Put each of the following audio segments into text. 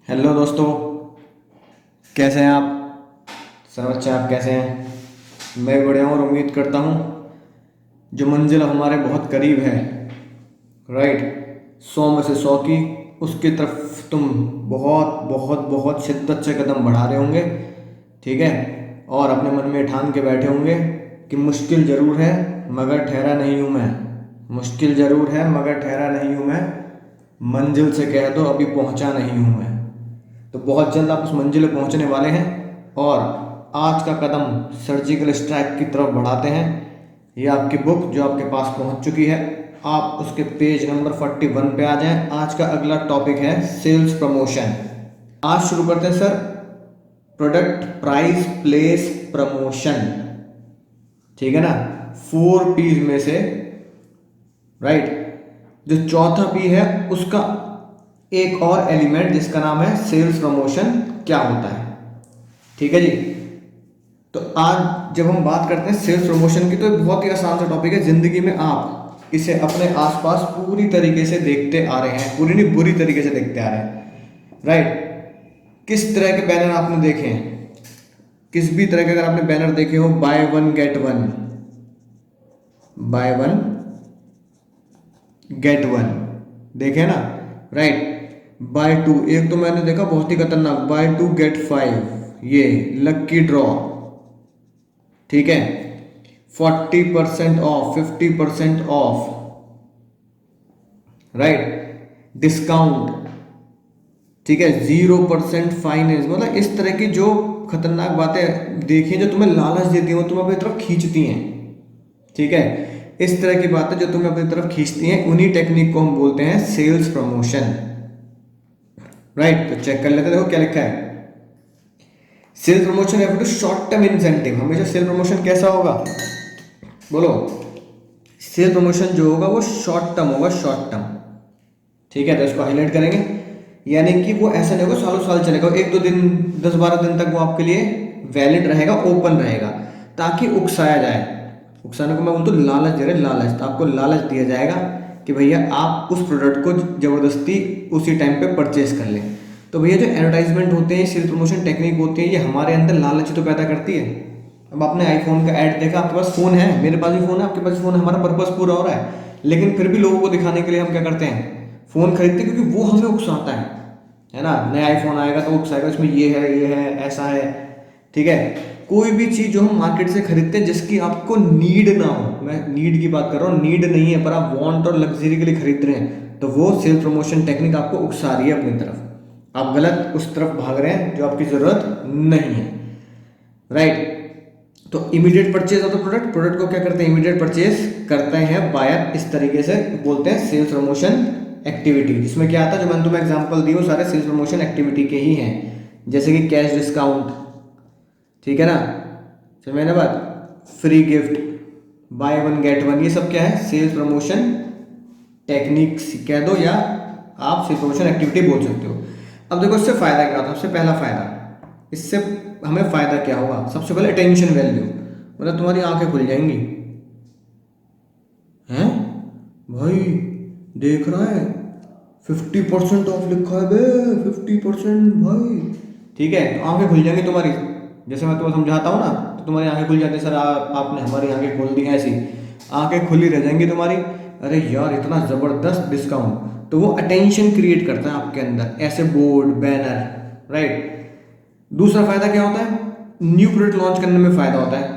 Hello दोस्तों, कैसे हैं आप? सब अच्छा। आप कैसे हैं? मैं बढ़िया हूँ और उम्मीद करता हूँ जो मंजिल हमारे बहुत करीब है, राइट, 100 में से 100 की, उसकी तरफ तुम बहुत बहुत बहुत शिद्दत से कदम बढ़ा रहे होंगे। ठीक है। और अपने मन में ठान के बैठे होंगे कि मुश्किल ज़रूर है मगर ठहरा नहीं हूँ मैं। मुश्किल ज़रूर है मगर ठहरा नहीं हूँ मैं। मंजिल से कह दो अभी पहुँचा नहीं हूँ मैं। तो बहुत जल्द आप उस मंजिल पे पहुंचने वाले हैं। और आज का कदम सर्जिकल स्ट्राइक की तरफ बढ़ाते हैं। ये आपकी बुक जो आपके पास पहुंच चुकी है, आप उसके पेज नंबर 41 पे आ जाएं। आज का अगला टॉपिक है सेल्स प्रमोशन। आज शुरू करते हैं sir, product price place promotion. ठीक है ना, 4 P's में से, राइट, जो चौथा पी है उसका एक और एलिमेंट जिसका नाम है सेल्स प्रमोशन क्या होता है। ठीक है जी। तो आज जब हम बात करते हैं सेल्स प्रमोशन की, तो बहुत ही आसान सा टॉपिक है। जिंदगी में आप इसे अपने आसपास पूरी तरीके से देखते आ रहे हैं, पूरी नहीं बुरी तरीके से देखते आ रहे हैं, राइट। किस तरह के बैनर आपने देखे हैं? किस भी तरह के अगर आपने बैनर देखे हो, by one get one, by one get one, देखे ना, राइट। बाय टू, एक तो मैंने देखा बहुत ही खतरनाक, बाय टू गेट 5, ये लक्की ड्रॉ। ठीक है, 40% ऑफ, 50% ऑफ, राइट, डिस्काउंट। ठीक है, 0% फाइनेंस। मतलब इस तरह की जो खतरनाक बातें देखी जो तुम्हें लालच देती हैं, वो तुम्हें अपनी तरफ खींचती हैं। ठीक है, इस तरह की बातें जो तुम्हें अपनी तरफ खींचती हैं, उन्हीं टेक्निक को हम बोलते हैं सेल्स प्रमोशन, राइट। तो चेक कर लेते हैं, देखो क्या लिखा है। Sale promotion refer to short term incentive. हमेशा सेल प्रमोशन कैसा होगा, बोलो? सेल प्रमोशन जो होगा वो शॉर्ट टर्म होगा, शॉर्ट टर्म। ठीक है, तो इसको हाईलाइट करेंगे। यानी कि वो ऐसा नहीं होगा सालों साल चलेगा, 1-2 दिन, 10-12 दिन तक वो आपके लिए वैलिड रहेगा, ओपन रहेगा, ताकि उकसाया जाए। उकसाने को मैं बोलता हूँ लालच दे रहे, लालच। तो आपको लालच दिया जाएगा कि भैया आप उस प्रोडक्ट को जबरदस्ती उसी टाइम पे परचेस कर लें। तो भैया जो एडवर्टाइजमेंट होते हैं, सेल प्रमोशन टेक्निक होती है, ये हमारे अंदर लालच तो पैदा करती है। अब आपने आईफोन का ऐड देखा, आपके पास फ़ोन है, मेरे पास भी फ़ोन है, आपके पास फ़ोन है, हमारा पर्पस पूरा हो रहा है, लेकिन फिर भी लोगों को दिखाने के लिए हम क्या करते हैं, फ़ोन खरीदते हैं, क्योंकि वो हमें उकसाता है ना। नया आईफोन आएगा तो वो उकसाएगा, इसमें ये है, ऐसा है। ठीक है, कोई भी चीज़ जो हम मार्केट से खरीदते हैं जिसकी आपको नीड ना हो, मैं नीड की बात कर रहा हूँ, नीड नहीं है पर आप वांट और लग्जरी के लिए खरीद रहे हैं, तो वो सेल प्रमोशन टेक्निक आपको उकसा रही है अपनी तरफ। आप गलत उस तरफ भाग रहे हैं जो आपकी ज़रूरत नहीं है, राइट। तो immediate purchase of the product, product को क्या करते हैं, इमीडिएट परचेज करते हैं बायर। इस तरीके से बोलते हैं सेल्स प्रमोशन एक्टिविटी, जिसमें क्या आता है, जो मैंने तुम्हें एग्जांपल दी वो सारे सेल्स प्रमोशन एक्टिविटी के ही हैं, जैसे कि कैश डिस्काउंट, ठीक है ना, समझे ना बात, free gift, by one get one, ये सब क्या है, सेल्स प्रमोशन टेक्निक्स कह दो, या आप सेल्स प्रमोशन एक्टिविटी बोल सकते हो। अब देखो इससे फायदा क्या होता है। सबसे पहला फायदा, इससे हमें फायदा क्या होगा, सबसे पहले अटेंशन वैल्यू, मतलब तुम्हारी आंखें खुल जाएंगी। हैं भाई, देख रहा है 50% ऑफ लिखा है बे, 50% भाई। ठीक है, तो आंखें खुल जाएंगी तुम्हारी। जैसे मैं तुम्हें समझाता हूँ ना, तो तुम्हारी आंखें खुल जाती है, सर आपने हमारी आंखें खोल दी, ऐसी आंखें खुली रह जाएंगी तुम्हारी। अरे यार इतना ज़बरदस्त डिस्काउंट, तो वो अटेंशन क्रिएट करता है आपके अंदर, ऐसे बोर्ड बैनर, राइट। दूसरा फायदा क्या होता है, न्यू प्रोडक्ट लॉन्च करने में फायदा होता है।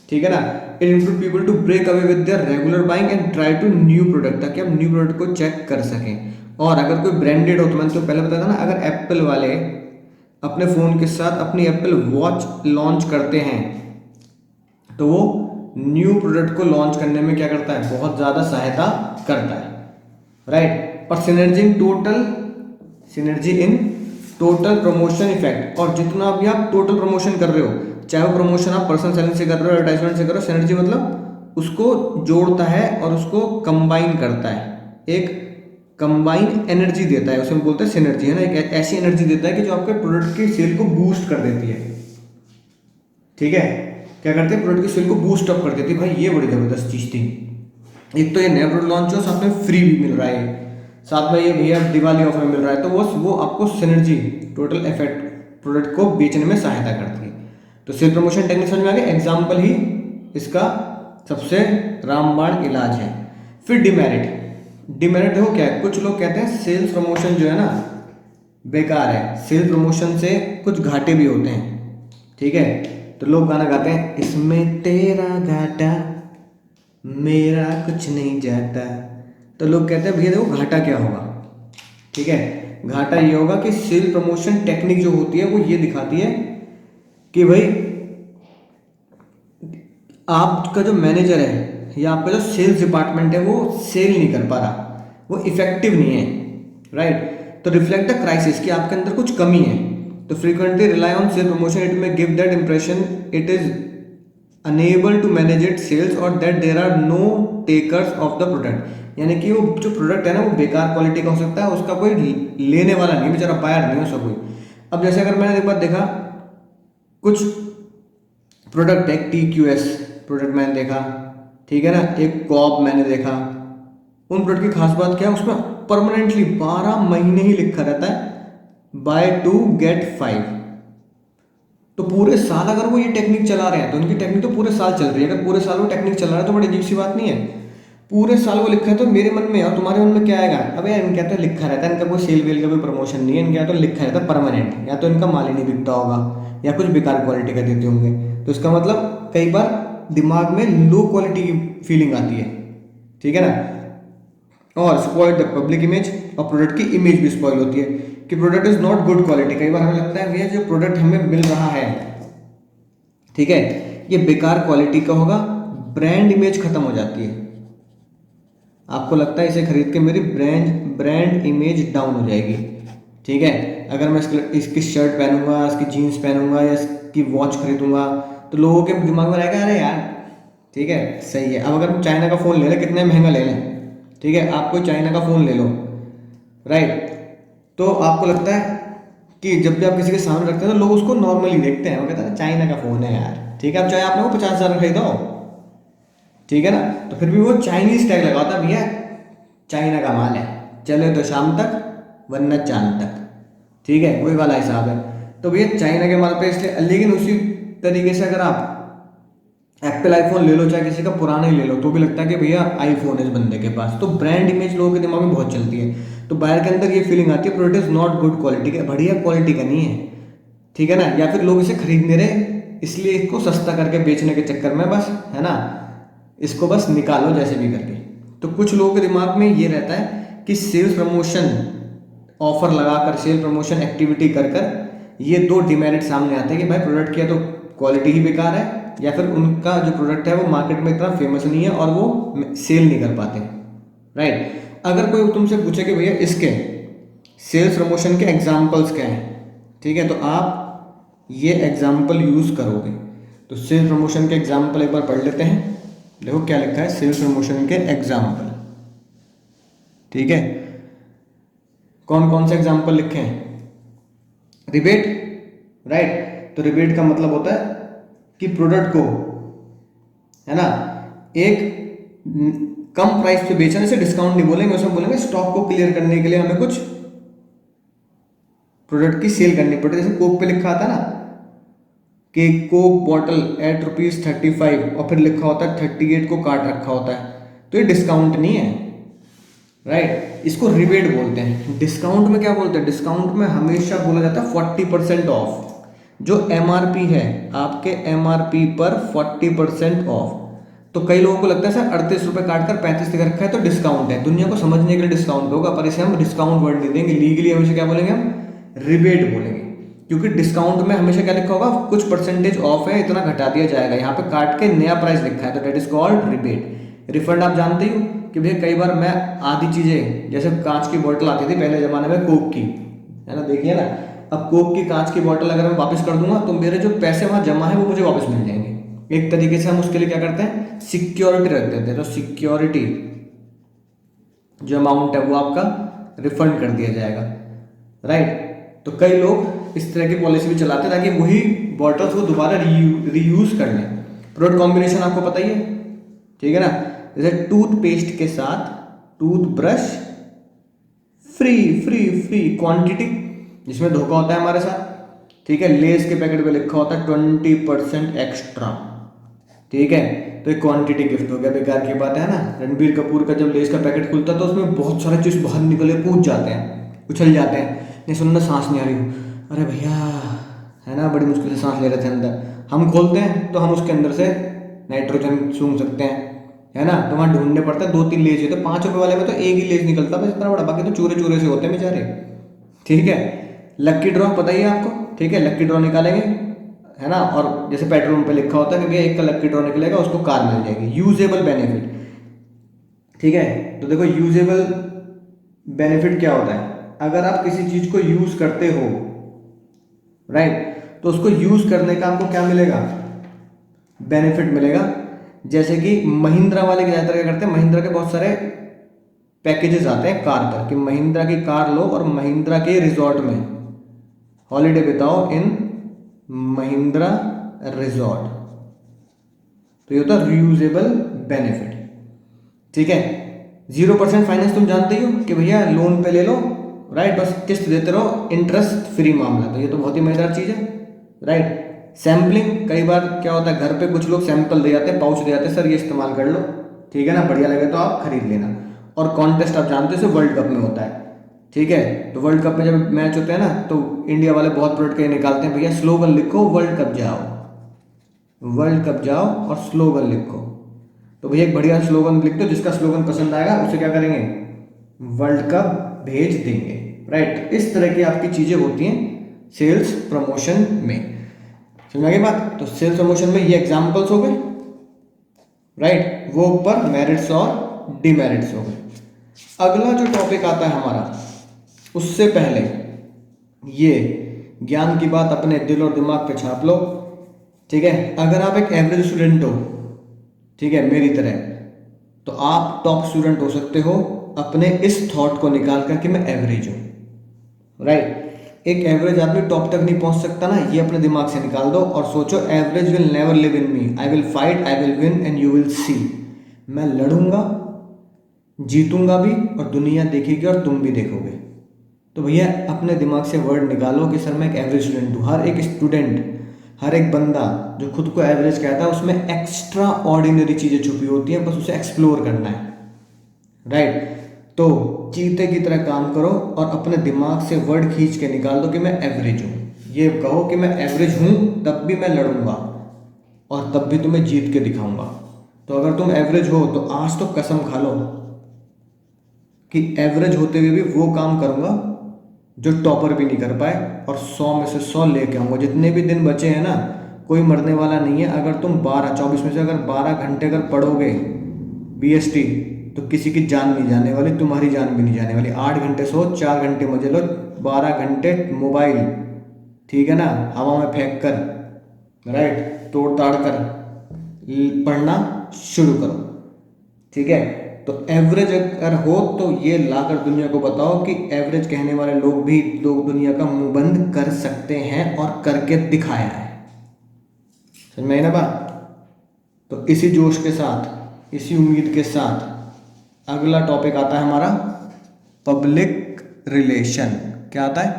ठीक है ना, it include people to break away with their regular buying and try to new product, ताकि आप न्यू प्रोडक्ट को चेक कर सकें। और अगर कोई ब्रांडेड हो, तो मैंने तो पहले बताया था ना, अगर एप्पल वाले अपने फ़ोन के साथ अपनी एप्पल वॉच लॉन्च करते हैं, तो वो न्यू प्रोडक्ट को लॉन्च करने में क्या करता है, बहुत ज़्यादा सहायता करता है, राइट। और synergy in total promotion effect, और जितना भी आप टोटल प्रमोशन कर रहे हो, चाहे वो प्रमोशन आप पर्सनल सेलिंग से कर रहे हो, एडवर्टाइजमेंट से कर रहे हो, सिनर्जी मतलब उसको जोड़ता है और उसको कंबाइन करता है, एक कंबाइन एनर्जी देता है, उसे हम बोलते हैं सिनर्जी, है ना। एक ऐसी एनर्जी देता है कि जो आपके प्रोडक्ट की सेल को बूस्ट कर देती है। ठीक है, क्या करते हैं, प्रोडक्ट की सेल को बूस्ट अप कर देती है। भाई ये बड़ी ज़बरदस्त चीज़ थी। एक तो ये नया प्रोडक्ट लॉन्च हो, साथ में फ्री भी मिल रहा है, साथ में ये भैया दिवाली ऑफर मिल रहा है, तो वो आपको सिनर्जी टोटल इफेक्ट प्रोडक्ट को बेचने में सहायता करती है। तो सेल प्रमोशन टेक्निक समझ में आ गया, एग्जाम्पल ही इसका सबसे रामबाण इलाज है। फिर डिमेरिट। डिमेरिट देखो क्या है, कुछ लोग कहते हैं सेल्स प्रमोशन जो है ना बेकार है, सेल्स प्रमोशन से कुछ घाटे भी होते हैं, ठीक है। तो लोग गाना गाते हैं, इसमें तेरा घाटा मेरा कुछ नहीं जाता। तो लोग कहते हैं भैया देखो घाटा क्या होगा, ठीक है। घाटा ये होगा कि सेल प्रमोशन टेक्निक जो होती है वो ये दिखाती है कि भाई आपका जो मैनेजर है या आपका जो सेल्स डिपार्टमेंट है वो सेल नहीं कर पा रहा, वो इफेक्टिव नहीं है, राइट। तो रिफ्लेक्ट द क्राइसिस कि आपके अंदर कुछ कमी है। तो frequently rely on sale promotion, it may give that impression it is unable to manage it sales और that there are no takers of the product. यानी कि वो जो प्रोडक्ट है ना वो बेकार क्वालिटी का हो सकता है, उसका कोई लेने वाला नहीं, बेचारा बायर नहीं हो उसका कोई। अब जैसे अगर मैंने एक बार देखा कुछ प्रोडक्ट है, TQS प्रोडक्ट मैंने देखा, ठीक है ना, एक कॉब मैंने देखा। उन प्रोडक्ट की खास बात क्या है, उसमें परमानेंटली 12 महीने ही लिखा रहता है बाय 2 गेट 5। तो पूरे साल अगर वो ये टेक्निक चला रहे हैं तो उनकी टेक्निक तो पूरे साल चल रही है। अगर पूरे साल वो टेक्निक चला रहा है तो बड़ी अजीब सी बात नहीं है, पूरे साल वो लिखा है। तो मेरे मन में और तुम्हारे मन में क्या आएगा, अब यार इनका तो लिखा रहता है, इनका कोई सेल वेल का कोई प्रमोशन नहीं है, इनका तो लिखा रहता है परमानेंट, या तो इनका माल ही नहीं बिकता होगा या कुछ बेकार क्वालिटी का देते होंगे। तो इसका मतलब कई बार दिमाग में लो क्वालिटी की फीलिंग आती है, ठीक है ना। और स्पॉइल द पब्लिक इमेज, और प्रोडक्ट की इमेज भी स्पॉइल होती है कि product is not good quality. कई बार हमें लगता है भैया जो प्रोडक्ट हमें मिल रहा है, ठीक है, ये बेकार क्वालिटी का होगा, ब्रांड इमेज खत्म हो जाती है। आपको लगता है इसे खरीद के मेरी ब्रांड इमेज डाउन हो जाएगी, ठीक है। अगर मैं इसकी शर्ट पहनूंगा, इसकी जीन्स पहनूंगा या इसकी वॉच खरीदूंगा तो लोगों के दिमाग में रहेगा अरे यार ठीक है सही है। अब अगर हम चाइना का फ़ोन ले लें, कितने महंगा ले लें, ठीक है, आप कोई चाइना का फ़ोन ले लो, राइट, तो आपको लगता है कि जब भी आप किसी के सामने रखते हैं तो लोग उसको नॉर्मली देखते हैं, वो कहते हैं चाइना का फ़ोन है यार, ठीक है। अब चाहे आपने वो 50,000 खरीदा हो, ठीक है ना, तो फिर भी वो चाइनीज टैग लगाता है, भैया चाइना का माल है, चले तो शाम तक वरना चांद तक, ठीक है, वही वाला हिसाब है। तो भैया चाइना के माल पे इसलिए, लेकिन उसी तरीके से अगर आप एप्पल आईफोन ले लो, चाहे किसी का पुराना ही ले लो, तो भी लगता है कि भैया आईफोन है इस बंदे के पास। तो ब्रांड इमेज लोगों के दिमाग में बहुत चलती है। तो बायर के अंदर ये फीलिंग आती है product is not good quality का, बढ़िया क्वालिटी का नहीं है, ठीक है ना। या फिर लोग इसे खरीद नहीं रहे इसलिए इसको सस्ता करके बेचने के चक्कर में बस, है ना, इसको बस निकालो जैसे भी करके। तो कुछ लोगों के दिमाग में ये रहता है कि सेल्स प्रमोशन ऑफर लगाकर, सेल प्रमोशन एक्टिविटी कर कर ये दो डिमेरिट सामने आते हैं कि भाई प्रोडक्ट की या तो क्वालिटी ही बेकार है या फिर उनका जो प्रोडक्ट है वो मार्केट में इतना फेमस नहीं है और वो सेल नहीं कर पाते, राइट। अगर कोई तुमसे पूछे कि भैया इसके सेल्स प्रमोशन के एग्जाम्पल्स क्या हैं, ठीक है, तो आप ये एग्जाम्पल यूज़ करोगे। तो सेल्स प्रमोशन के एग्जाम्पल एक बार पढ़ लेते हैं। देखो क्या लिखा है सेल्स प्रमोशन के एग्जाम्पल, ठीक है, कौन कौन से एग्जाम्पल लिखे हैं। रिबेट, राइट, तो रिबेट का मतलब होता है कि प्रोडक्ट को, है ना, एक कम प्राइस पे बेचने से डिस्काउंट नहीं बोलेंगे, उसमें बोलेंगे स्टॉक को क्लियर करने के लिए हमें कुछ प्रोडक्ट की सेल करनी पड़ती है। जैसे कोक पे लिखा आता ना कि कोक बॉटल एट ₹35 और फिर लिखा होता है 38 को काट रखा होता है, तो ये डिस्काउंट नहीं है, राइट, इसको रिबेट बोलते हैं। डिस्काउंट में क्या बोलते हैं, डिस्काउंट में हमेशा बोला जाता है 40% ऑफ। जो MRP है आपके MRP पर 40% ऑफ। तो कई लोगों को लगता है सर 38 रुपये काट कर 35 तक रखा है तो डिस्काउंट है, दुनिया को समझने के लिए डिस्काउंट होगा, पर इसे हम डिस्काउंट वर्ड नहीं देंगे, लीगली हमेशा क्या बोलेंगे, हम रिबेट बोलेंगे। क्योंकि डिस्काउंट में हमेशा क्या लिखा होगा, कुछ परसेंटेज ऑफ है, इतना घटा दिया जाएगा, यहाँ पे काट के नया प्राइस लिखा है तो that is called rebate. Refund आप जानते ही हो कि भैया कई बार मैं आधी चीज़ें, जैसे कांच की बोतल आती थी पहले ज़माने में कोक की, है ना, देखिए ना, अब कोक की कांच की बोतल अगर मैं वापस कर दूंगा तो मेरे जो पैसे वहाँ जमा है वो मुझे वापस मिल जाएंगे। एक तरीके से हम उसके लिए क्या करते हैं, सिक्योरिटी रख देते हैं। तो सिक्योरिटी जो अमाउंट है वो आपका रिफंड कर दिया जाएगा, राइट। तो कई लोग इस तरह की पॉलिसी भी चलाते हैं ताकि वही बॉटल्स को दोबारा रीयूज कर लें। प्रोडक्ट कॉम्बिनेशन आपको पता ही है, ठीक है ना, जैसे टूथपेस्ट के साथ toothbrush free free free quantity, जिसमें धोखा होता है हमारे साथ, ठीक है। लेस के पैकेट पे लिखा होता है 20% एक्स्ट्रा, ठीक है। तो एक क्वांटिटी गिफ्ट हो गया, बेकार की बात है ना। रणबीर कपूर का जब लेस का पैकेट खुलता है तो उसमें बहुत सारे चीज बाहर निकले, कूद जाते हैं, उछल जाते हैं। नहीं सुनना, सांस नहीं आ रही, अरे भैया, है ना, बड़ी मुश्किल से सांस ले रहे थे अंदर। हम खोलते हैं तो हम उसके अंदर से नाइट्रोजन सूंघ सकते हैं, है ना। तो वहाँ ढूंढने पड़ता है, 2-3 लेज होते हैं। 5 रुपए वाले में तो एक ही लेज निकलता है बस इतना बड़ा, बाकी तो चूरे चूरे से होते हैं बेचारे, ठीक है। लक्की ड्रॉ पता ही है आपको, ठीक है। लक्की ड्रॉ निकालेंगे, है ना, और जैसे पेट्रोल पंप पे लिखा होता है कि भैया एक का लक्की ड्रॉ निकलेगा, उसको कार मिल जाएगी। यूजेबल बेनिफिट, ठीक है। तो देखो यूजेबल बेनिफिट क्या होता है, अगर आप किसी चीज को यूज करते हो, राइट, तो उसको यूज करने का आपको क्या मिलेगा, बेनिफिट मिलेगा। जैसे कि महिंद्रा वाले ज़्यादातर क्या करते हैं, महिंद्रा के बहुत सारे पैकेजेस आते हैं कार पर, कि महिंद्रा की कार लो और महिंद्रा के रिजॉर्ट में हॉलीडे बिताओ इन महिंद्रा रिजॉर्ट। तो ये होता है रीयूजेबल बेनिफिट, ठीक है। 0% फाइनेंस तुम जानते ही हो कि भैया लोन पे ले लो, राइट, बस किस्त देते रहो, इंटरेस्ट फ्री मामला। तो ये तो बहुत ही मजेदार चीज है, राइट। सैम्पलिंग, कई बार क्या होता है, घर पे कुछ लोग सैंपल दे जाते हैं, पाउच दे जाते हैं, सर ये इस्तेमाल कर लो, ठीक है ना, बढ़िया लगे तो आप खरीद लेना। और कॉन्टेस्ट आप जानते हो वर्ल्ड कप में होता है, ठीक है। तो वर्ल्ड कप में जब मैच होते हैं ना, तो इंडिया वाले बहुत प्रोडक्ट के निकालते हैं, भैया स्लोगन लिखो वर्ल्ड कप जाओ, वर्ल्ड कप जाओ, और स्लोगन लिखो। तो भैया एक बढ़िया स्लोगन लिख दो, जिसका स्लोगन पसंद आएगा उसे क्या करेंगे, वर्ल्ड कप भेज देंगे, राइट। इस तरह की आपकी चीजें होती हैं सेल्स प्रमोशन में, समझ आ गई बात। तो सेल्स प्रमोशन में ये एग्जांपल्स हो गए, राइट, वो ऊपर मेरिट्स और डिमेरिट्स हो गए। अगला जो टॉपिक आता है हमारा, उससे पहले ये ज्ञान की बात अपने दिल और दिमाग पे छाप लो, ठीक है। अगर आप एक एवरेज स्टूडेंट हो, ठीक है, मेरी तरह, तो आप टॉप स्टूडेंट हो सकते हो अपने इस थॉट को निकाल कर कि मैं एवरेज हूं, राइट। एक एवरेज आदमी टॉप तक नहीं पहुंच सकता ना, ये अपने दिमाग से निकाल दो और सोचो, average will never live in me, I will fight, I will win and you will see. मैं लड़ूंगा, जीतूंगा भी, और दुनिया देखेगी और तुम भी देखोगे। तो भैया अपने दिमाग से वर्ड निकालो कि सर मैं एक एवरेज स्टूडेंट हूँ। हर एक स्टूडेंट, हर एक बंदा जो खुद को एवरेज कहता है, उसमें एक्स्ट्रा ऑर्डिनरी चीज़ें छुपी होती हैं, बस उसे एक्सप्लोर करना है, राइट। तो चीते की तरह काम करो और अपने दिमाग से वर्ड खींच के निकाल दो कि मैं एवरेज हूँ। ये कहो कि मैं एवरेज हूँ, तब भी मैं लड़ूंगा और तब भी तुम्हें जीत के दिखाऊंगा। तो अगर तुम एवरेज हो तो आज तो कसम खा लो कि एवरेज होते हुए भी वो काम करूंगा जो टॉपर भी नहीं कर पाए, और 100 में से 100 लेके आऊंगा। जितने भी दिन बचे हैं ना, कोई मरने वाला नहीं है। अगर तुम 24 में से अगर 12 घंटे अगर पढ़ोगे बीएसटी, तो किसी की जान नहीं जाने वाली, तुम्हारी जान भी नहीं जाने वाली। 8 घंटे सो, 4 घंटे मजे लो, 12 घंटे मोबाइल, ठीक है ना, हवा में फेंक कर, राइट, तोड़ ताड़ कर पढ़ना शुरू करो, ठीक है। तो एवरेज अगर हो तो ये लाकर दुनिया को बताओ कि एवरेज कहने वाले लोग भी, लोग दुनिया का मुंह बंद कर सकते हैं और करके दिखाया है। समझ में आई ना बात। तो इसी जोश के साथ, इसी उम्मीद के साथ अगला टॉपिक आता है हमारा पब्लिक रिलेशन। क्या आता है,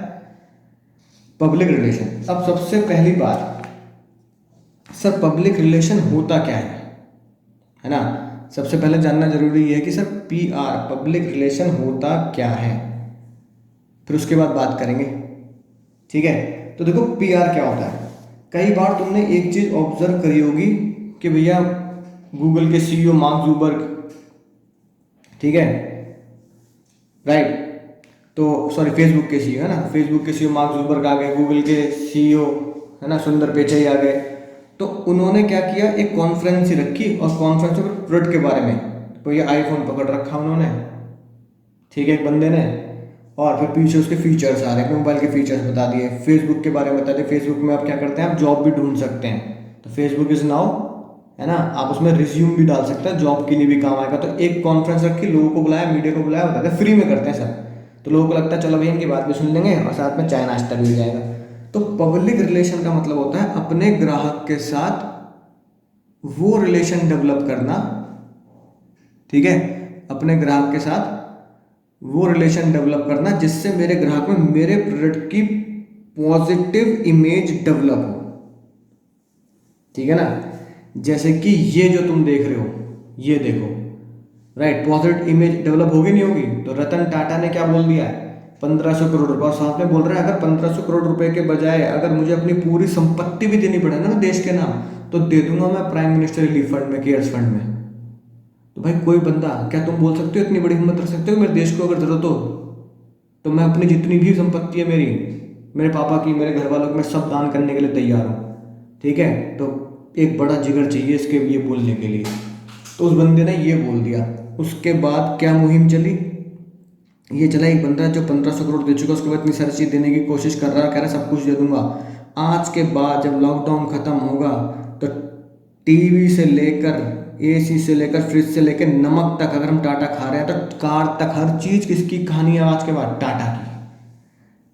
पब्लिक रिलेशन। अब सबसे पहली बात, सर पब्लिक रिलेशन होता क्या है ना। सबसे पहले जानना जरूरी है कि सर पीआर, पब्लिक रिलेशन होता क्या है, फिर उसके बाद बात करेंगे, ठीक है। तो देखो पीआर क्या होता है। कई बार तुमने एक चीज ऑब्जर्व करी होगी कि भैया गूगल के सीईओ मार्क जुकरबर्ग, ठीक है, राइट, तो सॉरी फेसबुक के सीईओ है ना, फेसबुक के सीईओ मार्क जुकरबर्ग आ गए, गूगल के सीईओ है ना सुंदर पिचाई आ गए। तो उन्होंने क्या किया, एक कॉन्फ्रेंस ही रखी और कॉन्फ्रेंस में प्रोडक्ट के बारे में, तो ये आईफोन पकड़ रखा उन्होंने, ठीक है, एक बंदे ने, और फिर पीछे उसके फीचर्स आ रहे हैं, मोबाइल के फीचर्स बता दिए, फेसबुक के बारे में बता दिए। फेसबुक में आप क्या करते हैं, आप जॉब भी ढूंढ सकते हैं, तो फेसबुक इज नाउ, है ना, आप उसमें रिज्यूम भी डाल सकते हैं, जॉब के लिए भी काम आएगा। तो एक कॉन्फ्रेंस रखी, लोगों को बुलाया, मीडिया को बुलाया, बताते फ्री में करते हैं सब, तो लोगों को लगता है चलो भैया इनकी बात भी सुन लेंगे और साथ में चाय नाश्ता भी हो जाएगा। तो पब्लिक रिलेशन का मतलब होता है अपने ग्राहक के साथ वो रिलेशन डेवलप करना, ठीक है, अपने ग्राहक के साथ वो रिलेशन डेवलप करना जिससे मेरे ग्राहक में मेरे प्रोडक्ट की पॉजिटिव इमेज डेवलप हो। ठीक है ना। जैसे कि ये जो तुम देख रहे हो, ये देखो, राइट, पॉजिटिव इमेज डेवलप होगी नहीं होगी? तो रतन टाटा ने क्या बोल दिया है, 1500 करोड़ रुपए, और साथ में बोल रहे हैं अगर 1500 करोड़ रुपए के बजाय अगर मुझे अपनी पूरी संपत्ति भी देनी पड़े ना देश के नाम, तो दे दूंगा मैं प्राइम मिनिस्टर रिलीफ फंड में, केयर्स फंड में। तो भाई कोई बंदा, क्या तुम बोल सकते हो, इतनी बड़ी हिम्मत रख सकते हो, मेरे देश को अगर जरूरत हो तो मैं अपनी जितनी भी संपत्ति है मेरी, मेरे पापा की, मेरे घर वालों की, मैं सब दान करने के लिए तैयार हूँ। ठीक है, तो एक बड़ा जिगर चाहिए इसके ये बोलने के लिए। तो उस बंदे ने ये बोल दिया। उसके बाद क्या मुहिम चली? ये चला एक बंदा जो 1500 करोड़ दे चुका, उसके बाद इतनी सारी चीज़ देने की कोशिश कर रहा है, कह रहा है सब कुछ दे दूंगा। आज के बाद जब लॉकडाउन खत्म होगा तो टीवी से लेकर, एसी से लेकर, फ्रिज से लेकर नमक तक, अगर हम टाटा खा रहे हैं तो कार तक, हर चीज़ किसकी कहानी है आज के बाद? टाटा की।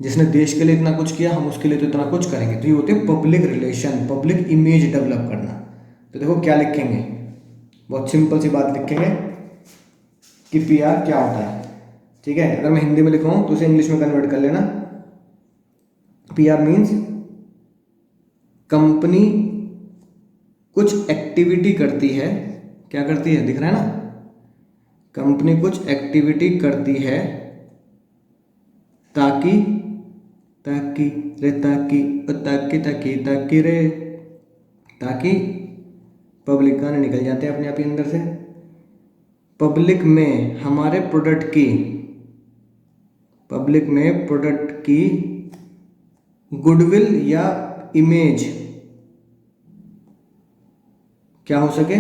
जिसने देश के लिए इतना कुछ किया, हम उसके लिए तो इतना कुछ करेंगे। तो ये होते हैं public relation, public image develop करना। तो देखो क्या लिखेंगे, बहुत सिंपल सी बात लिखेंगे कि पीआर क्या होता है। ठीक है, अगर मैं हिंदी में लिखूँ तो उसे इंग्लिश में कन्वर्ट कर लेना। पीआर मीन्स कंपनी कुछ एक्टिविटी करती है, क्या करती है, दिख रहा है ना? कंपनी कुछ एक्टिविटी करती है ताकि, ताकि रे, ताकि ताकि ताकि ताकि रे, ताकि पब्लिक, गाने निकल जाते हैं अपने आप ही अंदर से, पब्लिक में हमारे प्रोडक्ट की, पब्लिक में प्रोडक्ट की गुडविल या इमेज क्या हो सके,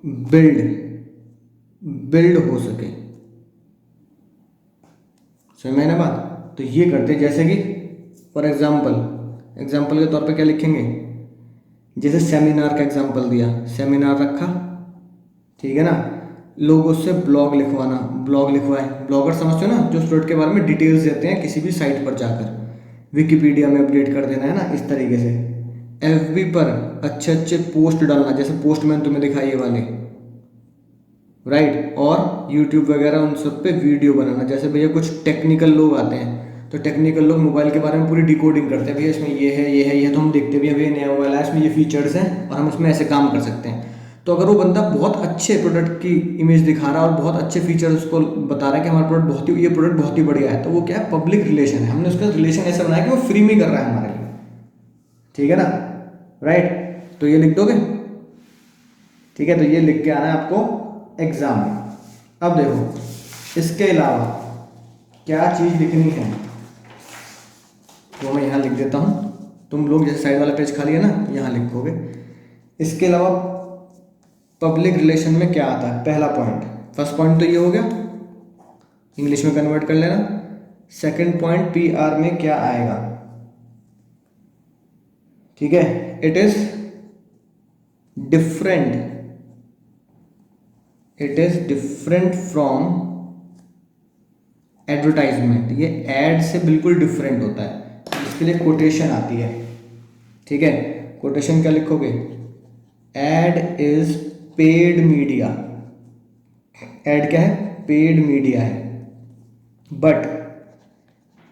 बिल्ड बिल्ड हो सके। समझ में ना बात? तो ये करते, जैसे कि फॉर एग्जाम्पल के तौर पे क्या लिखेंगे, जैसे सेमिनार का एग्जाम्पल दिया, सेमिनार रखा, ठीक है ना, लोगों से ब्लॉग लिखवाना, ब्लॉग लिखवाए, ब्लॉगर समझते हो ना, जो स्टूडेंट के बारे में डिटेल्स देते हैं किसी भी साइट पर जाकर, विकिपीडिया में अपडेट कर देना है ना, इस तरीके से। एफबी पर अच्छे अच्छे पोस्ट डालना, जैसे पोस्टमैन तुम्हें दिखाई ये वाले, राइट, और यूट्यूब वगैरह उन सब पे वीडियो बनाना। जैसे भैया कुछ टेक्निकल लोग आते हैं, तो टेक्निकल लोग मोबाइल के बारे में पूरी डिकोडिंग करते हैं, भैया इसमें ये है, ये है, ये, तो हम देखते हैं भैया नया मोबाइल है, इसमें ये फीचर्स हैं और हम इसमें ऐसे काम कर सकते हैं। तो अगर वो बंदा बहुत अच्छे प्रोडक्ट की इमेज दिखा रहा है और बहुत अच्छे फीचर्स उसको बता रहा है कि हमारा प्रोडक्ट बहुत ही, ये प्रोडक्ट बहुत ही बढ़िया है, तो वो क्या है, पब्लिक रिलेशन है। हमने उसका रिलेशन ऐसा बनाया कि वो फ्री में कर रहा है हमारे लिए। ठीक है ना, राइट। तो ये लिख दोगे? ठीक है, तो ये लिख के आना है आपको एग्जाम में। अब देखो इसके अलावा क्या चीज़ लिखनी है, तो मैं यहाँ लिख देता हूँ, तुम लोग जैसे साइड वाला पेज खाली है ना, यहाँ लिखोगे। इसके अलावा पब्लिक रिलेशन में क्या आता है? पहला पॉइंट, फर्स्ट पॉइंट तो ये हो गया, इंग्लिश में कन्वर्ट कर लेना। सेकंड पॉइंट पीआर में क्या आएगा? ठीक है, it is different, it is different from advertisement. ये एड से बिल्कुल डिफरेंट होता है। इसके लिए कोटेशन आती है। ठीक है, कोटेशन क्या लिखोगे? Ad is paid media. Ad क्या है? पेड मीडिया है। But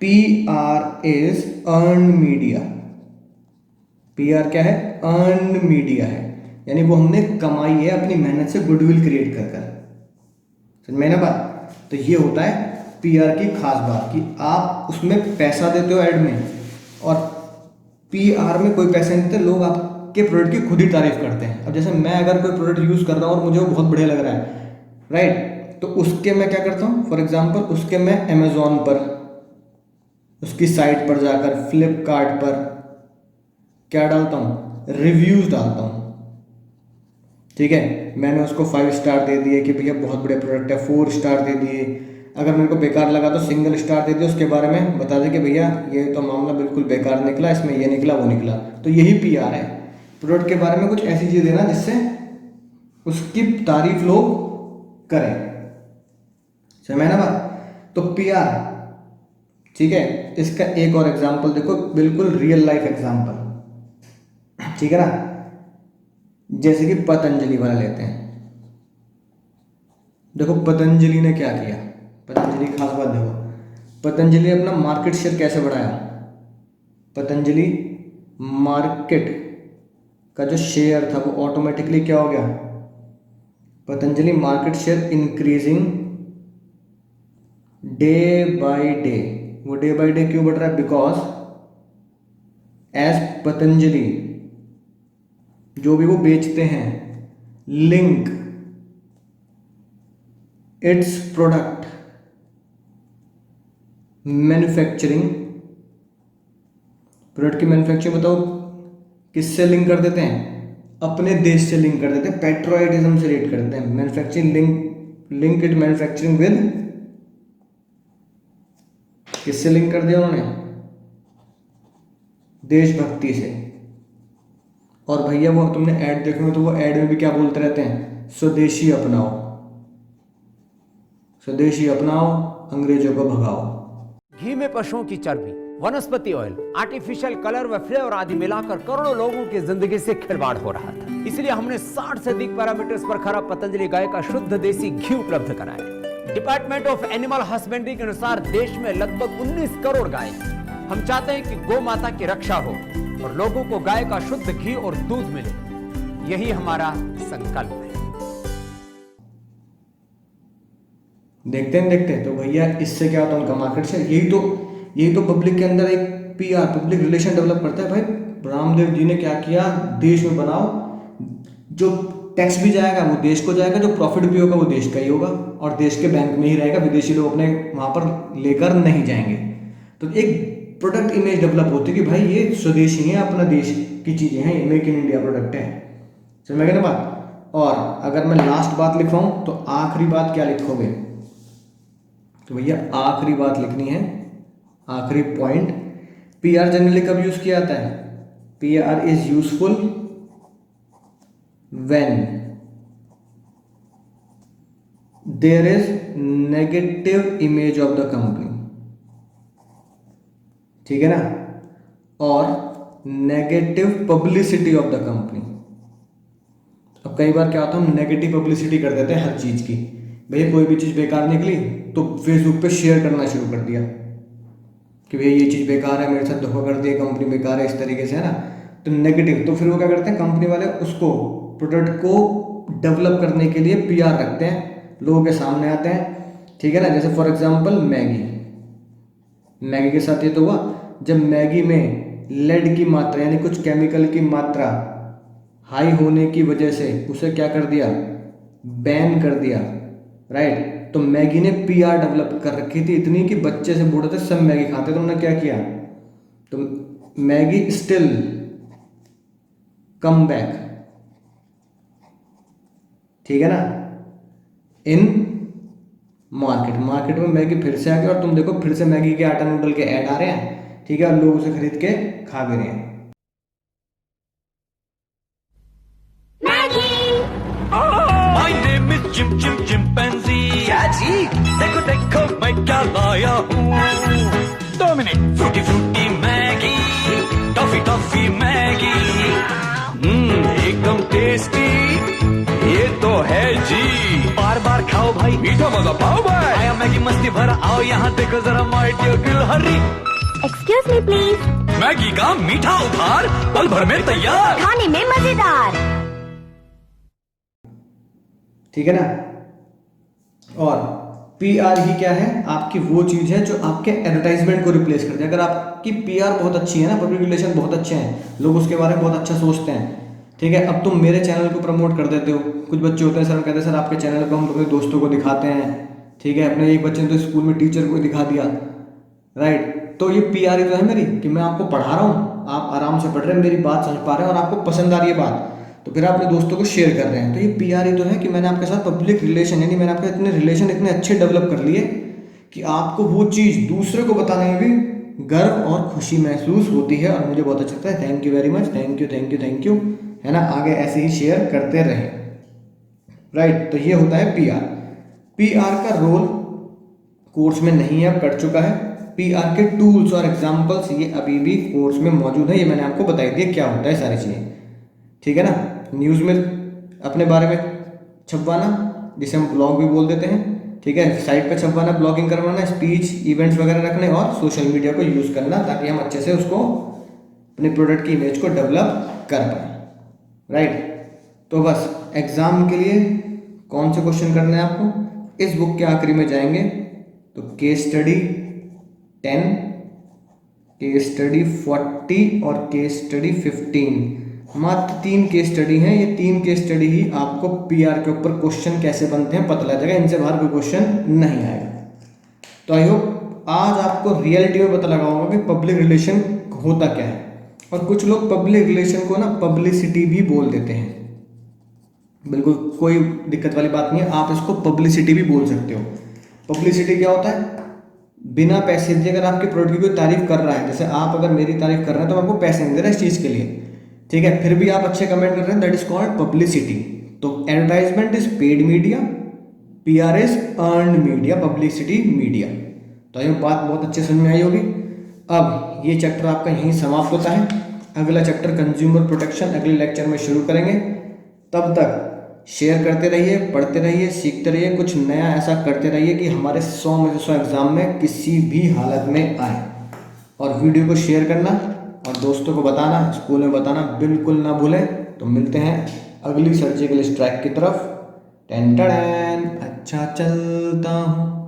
P R is earn media. P R क्या है? अर्न मीडिया है, यानी वो हमने कमाई है अपनी मेहनत से, गुडविल क्रिएट कर कर। समझ में ना बात? तो ये होता है पीआर की खास बात, कि आप उसमें पैसा देते हो ऐड में, और पीआर में कोई पैसे नहीं देते, लोग आपके प्रोडक्ट की खुद ही तारीफ करते हैं। अब जैसे मैं अगर कोई प्रोडक्ट यूज़ कर रहा हूँ और मुझे वो बहुत बढ़िया लग रहा है, राइट, तो उसके मैं क्या करता हूँ, फॉर एग्जाम्पल उसके मैं अमेजोन पर, उसकी साइट पर जाकर, फ्लिपकार्ट पर क्या डालता हूँ, रिव्यूज़ डालता हूँ। ठीक है, मैंने उसको 5 स्टार दे दिए कि भैया बहुत बढ़िया प्रोडक्ट है, 4 स्टार दे दिए। अगर मेरे को बेकार लगा तो सिंगल स्टार दे दिया, उसके बारे में बता दें कि भैया ये तो मामला बिल्कुल बेकार निकला, इसमें ये निकला वो निकला। तो यही पीआर है, प्रोडक्ट के बारे में कुछ ऐसी चीज़ देना जिससे उसकी तारीफ लोग करें। समझ ना बात? तो पीआर, ठीक है, इसका एक और एग्जाम्पल देखो, बिल्कुल रियल लाइफ एग्जाम्पल, ठीक है ना। जैसे कि पतंजलि वाला लेते हैं। देखो पतंजलि ने क्या किया, पतंजलि खास बात देखो, पतंजलि अपना मार्केट शेयर कैसे बढ़ाया, पतंजलि मार्केट का जो शेयर था वो ऑटोमेटिकली क्या हो गया, Patanjali market share increasing day by day. वो डे बाय डे क्यों बढ़ रहा है, बिकॉज एज पतंजलि जो भी वो बेचते हैं, link it's product manufacturing, product की मैन्युफैक्चरिंग बताओ किससे लिंक कर देते हैं, अपने देश से लिंक कर देते हैं, पेट्रोइडिज्म से रिलेट कर देते हैं, manufacturing link it manufacturing with, किससे लिंक कर दिया उन्होंने, देशभक्ति से। और भैया वो तुमने ऐड देखे हो तो वो ऐड में भी क्या बोलते रहते हैं, स्वदेशी अपनाओ, स्वदेशी अपनाओ, अंग्रेजों को भगाओ। घी में पशुओं की चर्बी, वनस्पति ऑयल, आर्टिफिशियल कलर व फ्लेवर आदि मिलाकर करोड़ों लोगों की जिंदगी से खिलवाड़ हो रहा था। इसलिए हमने 60 से अधिक पैरामीटर्स पर खरा पतंजलि गाय का शुद्ध देसी घी उपलब्ध कराया। डिपार्टमेंट ऑफ एनिमल हस्बेंड्री के अनुसार देश में लगभग 19 करोड़ गाय हैं। हम चाहते हैं कि गौ माता की रक्षा हो और लोगों को गाय का शुद्ध घी और दूध मिले, यही हमारा संकल्प है। देखते हैं तो भैया इससे क्या होता है, उनका मार्केट शेयर, यही तो पब्लिक के अंदर एक पीआर, पब्लिक रिलेशन डेवलप करता है। भाई रामदेव जी ने क्या किया, देश में बनाओ, जो टैक्स भी जाएगा वो देश को जाएगा, जो प्रॉफिट भी होगा वो देश का ही होगा और देश के बैंक में ही रहेगा, विदेशी लोग अपने वहाँ पर लेकर नहीं जाएंगे। तो एक प्रोडक्ट इमेज डेवलप होती है कि भाई ये स्वदेशी है, अपना देश की चीज़ें हैं, ये मेक इन इंडिया प्रोडक्ट है। समझ में गया ना बात। और अगर मैं लास्ट बात लिखवाऊँ तो आखिरी बात क्या लिखोगे, तो भैया आखिरी बात लिखनी है, आखिरी पॉइंट, पीआर जनरली कब यूज किया जाता है, PR is useful when there is negative image of the company, ठीक है ना, और negative publicity of the company. अब कई बार क्या होता है, हम नेगेटिव पब्लिसिटी कर देते हैं हर चीज की, भैया कोई भी चीज बेकार निकली तो फेसबुक पे शेयर करना शुरू कर दिया कि भैया ये चीज़ बेकार है, मेरे साथ धोखा कर दिया, कंपनी बेकार है, इस तरीके से, है ना। तो नेगेटिव, तो फिर वो क्या करते हैं, कंपनी वाले उसको प्रोडक्ट को डेवलप करने के लिए पीआर रखते हैं, लोगों के सामने आते हैं, ठीक है ना। जैसे फॉर एग्जांपल मैगी के साथ ये तो हुआ, जब मैगी में लेड की मात्रा यानी कुछ केमिकल की मात्रा हाई होने की वजह से उसे क्या कर दिया, बैन कर दिया, राइट। तो मैगी ने पीआर डेवलप कर रखी थी इतनी कि बच्चे से बूढ़े तक सब मैगी खाते, तो उन्होंने क्या किया, तो मैगी स्टिल कम बैक, ठीक है ना, इन मार्केट में मैगी फिर से आ गई और तुम देखो फिर से मैगी के आटा नूडल के ऐड आ रहे हैं, ठीक है, और लोग उसे खरीद के खा भी रहे हैं। My name is Chimpanzee. क्या जी? देखो मैं क्या लाया हूँ। 2 minute. Frooti Maggi, toffee Maggi, एकदम टेस्टी, ये तो है जी। बार खाओ भाई, मीठा मजा पाओ भाई। आया मैगी मस्ती भरा, आओ यहाँ देखो जरा माय डियर दिल हरी। Excuse me please. मैगी का मीठा उपहार पल भर में तैयार, खाने में मजेदार, ठीक है ना। और पीआर ही क्या है, आपकी वो चीज़ है जो आपके एडवर्टाइजमेंट को रिप्लेस करती है। अगर आपकी पीआर बहुत अच्छी है ना, पब्लिक रिलेशन बहुत अच्छे हैं, लोग उसके बारे में बहुत अच्छा सोचते हैं, ठीक है। अब तुम मेरे चैनल को प्रमोट कर देते हो, कुछ बच्चे होते हैं सर, कहते हैं सर आपके चैनल को हम अपने दोस्तों को दिखाते हैं, ठीक है, अपने एक बच्चे ने तो स्कूल में टीचर को दिखा दिया, राइट। तो ये पीआर ही तो है मेरी, कि मैं आपको पढ़ा रहा हूँ, आप आराम से पढ़ रहे हैं, मेरी बात समझ पा रहे हैं और आपको पसंद आ रही है बात, तो फिर आप अपने दोस्तों को शेयर कर रहे हैं। तो ये पीआर ही तो है कि मैंने आपके साथ पब्लिक रिलेशन, यानी मैंने आपके इतने रिलेशन इतने अच्छे डेवलप कर लिए कि आपको वो चीज़ दूसरे को बताने में भी गर्व और खुशी महसूस होती है, और मुझे बहुत अच्छा लगता है। Thank you very much, thank you, है ना। आगे ऐसे ही शेयर करते रहें, राइट। तो ये होता है पीआर का रोल कोर्स में नहीं है, अब कट चुका है। पीआर के टूल्स और एग्जाम्पल्स ये अभी भी कोर्स में मौजूद है, ये मैंने आपको बताई दिया क्या होता है सारी चीज़ें, ठीक है ना। न्यूज़ में अपने बारे में छपवाना, जिसे हम ब्लॉग भी बोल देते हैं, ठीक है, साइट पे छपवाना, ब्लॉगिंग करवाना, स्पीच इवेंट्स वगैरह रखने और सोशल मीडिया को यूज़ करना, ताकि हम अच्छे से उसको अपने प्रोडक्ट की इमेज को डेवलप कर पाए, राइट। तो बस एग्ज़ाम के लिए कौन से क्वेश्चन करने हैं आपको, इस बुक के आखिरी में जाएंगे तो केस स्टडी 10, केस स्टडी 40 और केस स्टडी 15, मात्र 3 केस स्टडी हैं। ये 3 केस स्टडी ही आपको पीआर के ऊपर क्वेश्चन कैसे बनते हैं पता लग जाएगा, इनसे बाहर कोई क्वेश्चन नहीं आएगा। तो आई होप आज आपको रियलिटी में पता लगा होगा कि पब्लिक रिलेशन होता क्या है। और कुछ लोग पब्लिक रिलेशन को ना पब्लिसिटी भी बोल देते हैं, बिल्कुल कोई दिक्कत वाली बात नहीं है, आप इसको पब्लिसिटी भी बोल सकते हो। पब्लिसिटी क्या होता है, बिना पैसे दिए अगर आपके प्रोडक्ट की कोई तारीफ कर रहा है, जैसे आप अगर मेरी तारीफ कर रहे हैं तो मैं आपको पैसे नहीं दे रहा इस चीज़ के लिए, ठीक है, फिर भी आप अच्छे कमेंट कर रहे हैं, दैट इज कॉल्ड पब्लिसिटी। तो advertisement is paid media, PR is earned media, publicity media. तो ये बात बहुत अच्छे समझ में आई होगी। अब ये चैप्टर आपका यहीं समाप्त होता है, अगला चैप्टर कंज्यूमर प्रोटेक्शन अगले लेक्चर में शुरू करेंगे। तब तक शेयर करते रहिए, पढ़ते रहिए, सीखते रहिए, कुछ नया ऐसा करते रहिए कि हमारे 100 में से 100 एग्जाम में किसी भी हालत में आए। और वीडियो को शेयर करना और दोस्तों को बताना, स्कूल में बताना बिल्कुल ना भूलें। तो मिलते हैं अगली सर्जिकल स्ट्राइक की तरफ। टेन टेन, अच्छा चलता हूँ।